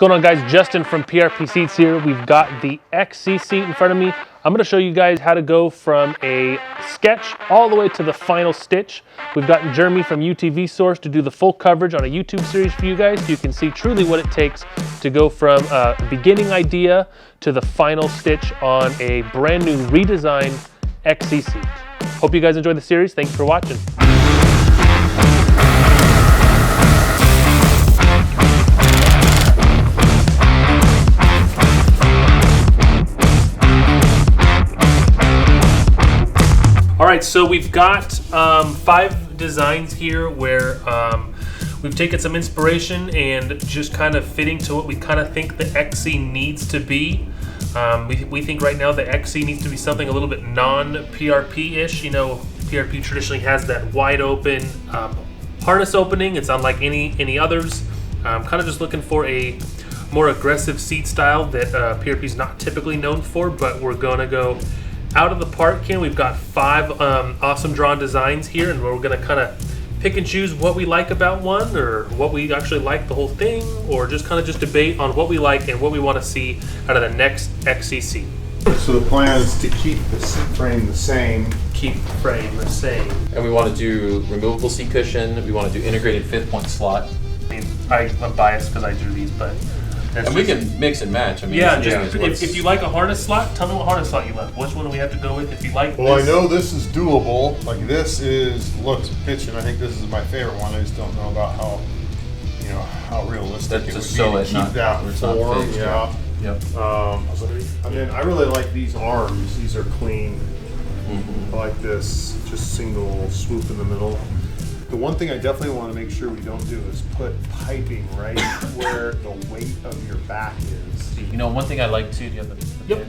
going on, guys? Justin from PRP Seats here. We've got the XC seat in front of me. I'm going to show you guys how to go from a sketch all the way to the final stitch. We've got Jeremy from UTV Source to do the full coverage on a YouTube series for you guys, so you can see truly what it takes to go from a beginning idea to the final stitch on a brand new redesigned XC seat. Hope you guys enjoyed the series. Thanks for watching. All right, so we've got 5 designs here where we've taken some inspiration and just kind of fitting to what we kind of think the XC needs to be. We think right now the XC needs to be something a little bit non-PRP-ish. You know, PRP traditionally has that wide open harness opening. It's unlike any others. Kind of just looking for a more aggressive seat style that PRP is not typically known for, but we're gonna go out of the park here. We've got 5 awesome drawn designs here, and we're gonna kind of pick and choose what we like about one, or what we actually like the whole thing, or just kind of just debate on what we like and what we want to see out of the next XC seat. So the plan is to keep the seat frame the same. Keep the frame the same. And we want to do removable seat cushion. We want to do integrated 5th-point slot. I mean, I'm biased because I drew these, but and we can mix and match. I mean, yeah, if you like a harness slot, tell me what harness slot you like. Which one do we have to go with? If you like well, this. I know this is doable. Like this looks pitching. I think this is my favorite one. I just don't know about how realistic it would be to keep that form. Yeah. Yep. And then I really like these arms. These are clean. I like this, just single swoop in the middle. The one thing I definitely want to make sure we don't do is put piping right where the weight of your back is. You know, one thing I like too, do you have the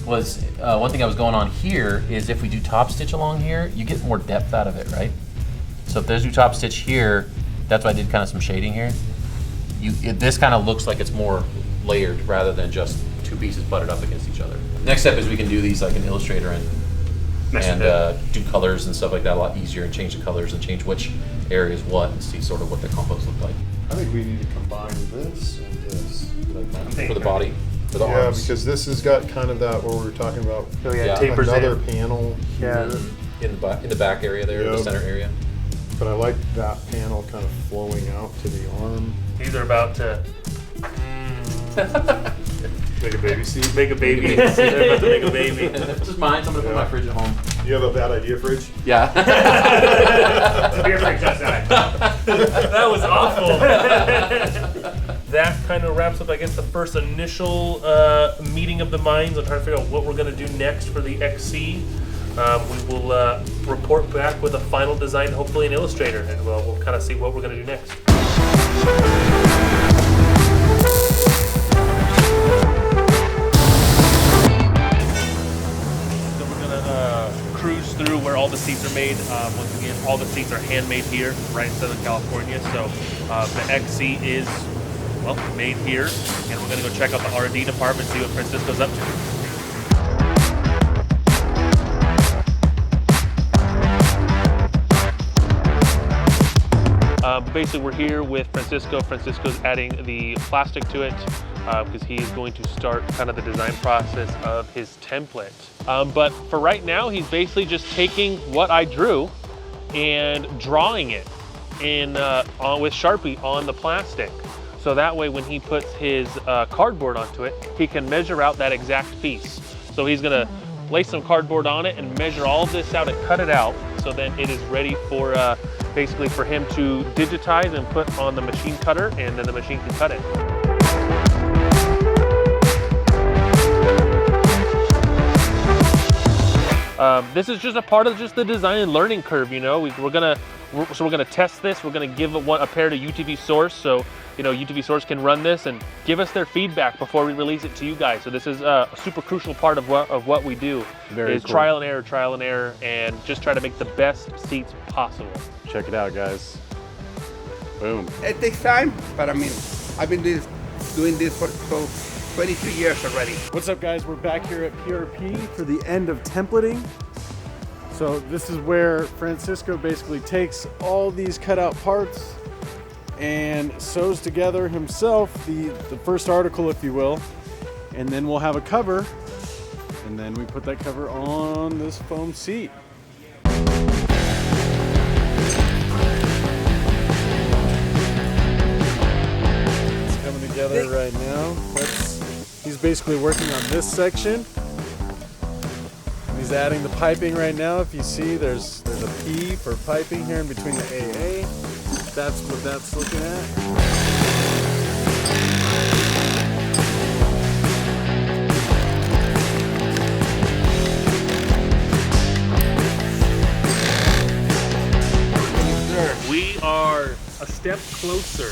was one thing I was going on here is if we do top stitch along here, you get more depth out of it, right? So if there's do top stitch here, that's why I did kind of some shading here. This kind of looks like it's more layered rather than just 2 pieces butted up against each other. Next step is we can do these like in Illustrator and do colors and stuff like that a lot easier, and change the colors and change which areas what, and see sort of what the combos look like. I think we need to combine this and this. For the body, for the arms. Yeah, because this has got kind of that, what we were talking about. Oh yeah, tapers another in. panel here. In the back area there, the center area. But I like that panel kind of flowing out to the arm. These are about to Make a baby seat? make a baby. They're about to make a baby. This is mine, so I'm gonna put my fridge at home. You have a bad idea fridge? Yeah. That was awful. That kind of wraps up, I guess, the first initial meeting of the minds on trying to figure out what we're going to do next for the XC. We will report back with a final design, hopefully in Illustrator, and we'll kind of see what we're going to do next. Cruise through where all the seats are made. Once again, all the seats are handmade here, right in Southern California. So the XC is, well, made here, and we're gonna go check out the R&D department, see what Francisco's up to. Basically, we're here with Francisco. Francisco's adding the plastic to it because he is going to start kind of the design process of his template. But for right now, he's basically just taking what I drew and drawing it with Sharpie on the plastic. So that way, when he puts his cardboard onto it, he can measure out that exact piece. So he's gonna lay some cardboard on it and measure all of this out and cut it out. So then it is ready for basically for him to digitize and put on the machine cutter, and then the machine can cut it. This is just a part of just the design and learning curve, you know. We're gonna test this. We're gonna give a pair to UTV Source, so you know UTV Source can run this and give us their feedback before we release it to you guys. So this is a super crucial part of what we do. Very is cool. trial and error, and just try to make the best seats possible. Check it out, guys. Boom. It takes time, but I mean, I've been doing this for 22 years already. What's up, guys? We're back here at PRP for the end of templating. So this is where Francisco basically takes all these cutout parts and sews together himself the first article, if you will. And then we'll have a cover, and then we put that cover on this foam seat. It's coming together right now. He's basically working on this section. And he's adding the piping right now. If you see, there's a P for piping here in between the AA. That's what that's looking at. We are a step closer.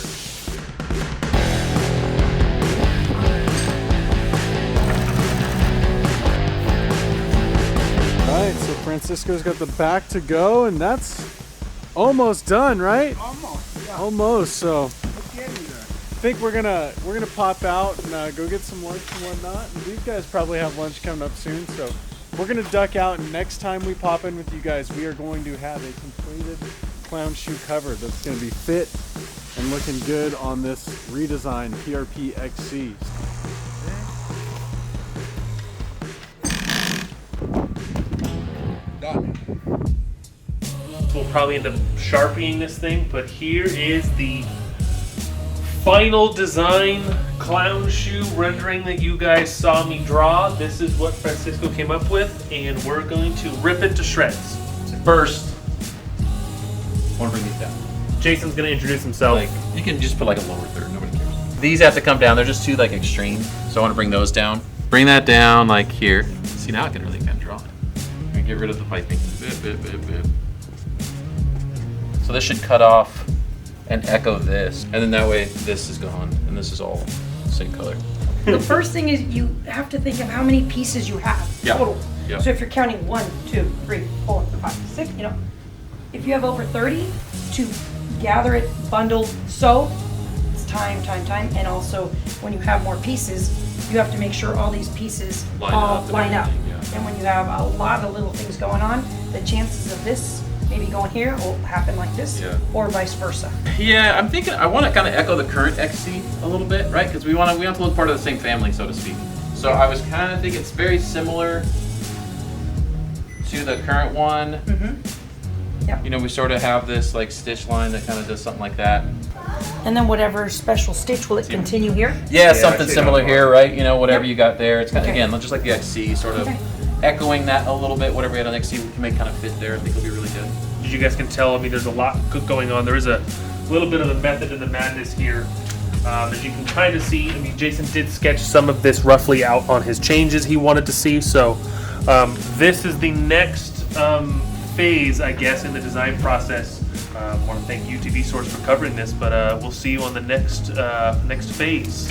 Alright, so Francisco's got the back to go, and that's almost done, right? Almost, yeah. Almost. So We're getting there. I think we're gonna pop out and go get some lunch and whatnot. And these guys probably have lunch coming up soon, so we're gonna duck out. And next time we pop in with you guys, we are going to have a completed clown shoe cover that's gonna be fit and looking good on this redesigned PRP XC. Done. We'll probably end up sharpieing this thing, but here is the final design clown shoe rendering that you guys saw me draw. This is what Francisco came up with, and we're going to rip it to shreds. First, I want to bring these down. Jason's going to introduce himself. Like, you can just put like a lower third, nobody cares. These have to come down, they're just too like extreme, so I want to bring those down. Bring that down like here. See, now I can really kind of draw it. And get rid of the piping. So this should cut off and echo this, and then that way this is gone, and this is all same color. The first thing is you have to think of how many pieces you have total. Yeah. So if you're counting 1, 2, 3, 4, 5, 6, if you have over 30, to gather it, bundle, sew, it's time, and also when you have more pieces, you have to make sure all these pieces Line all up and line up. everything, yeah. And when you have a lot of little things going on, the chances of this maybe going here will happen like this, Yeah. or vice versa. Yeah, I'm thinking I want to kind of echo the current XC a little bit, right? Because we want to look part of the same family, so to speak. So I was kind of thinking it's very similar to the current one. Yep. You know, we sort of have this like stitch line that kind of does something like that. And then whatever special stitch, will it continue here? Yeah, I something see similar that here, right? You know, whatever Yep. you got there. It's kind of, Okay. again, just like the XC, sort of Okay. echoing that a little bit. Whatever we had on the XC, we can make kind of fit there. I think it'll be really good. As you guys can tell, I mean, there's a lot good going on. There is a little bit of a method in the madness here. As you can kind of see, I mean, Jason did sketch some of this roughly out on his changes he wanted to see. So this is the next phase, I guess, in the design process. I want to thank UTV Source for covering this, but we'll see you on the next phase.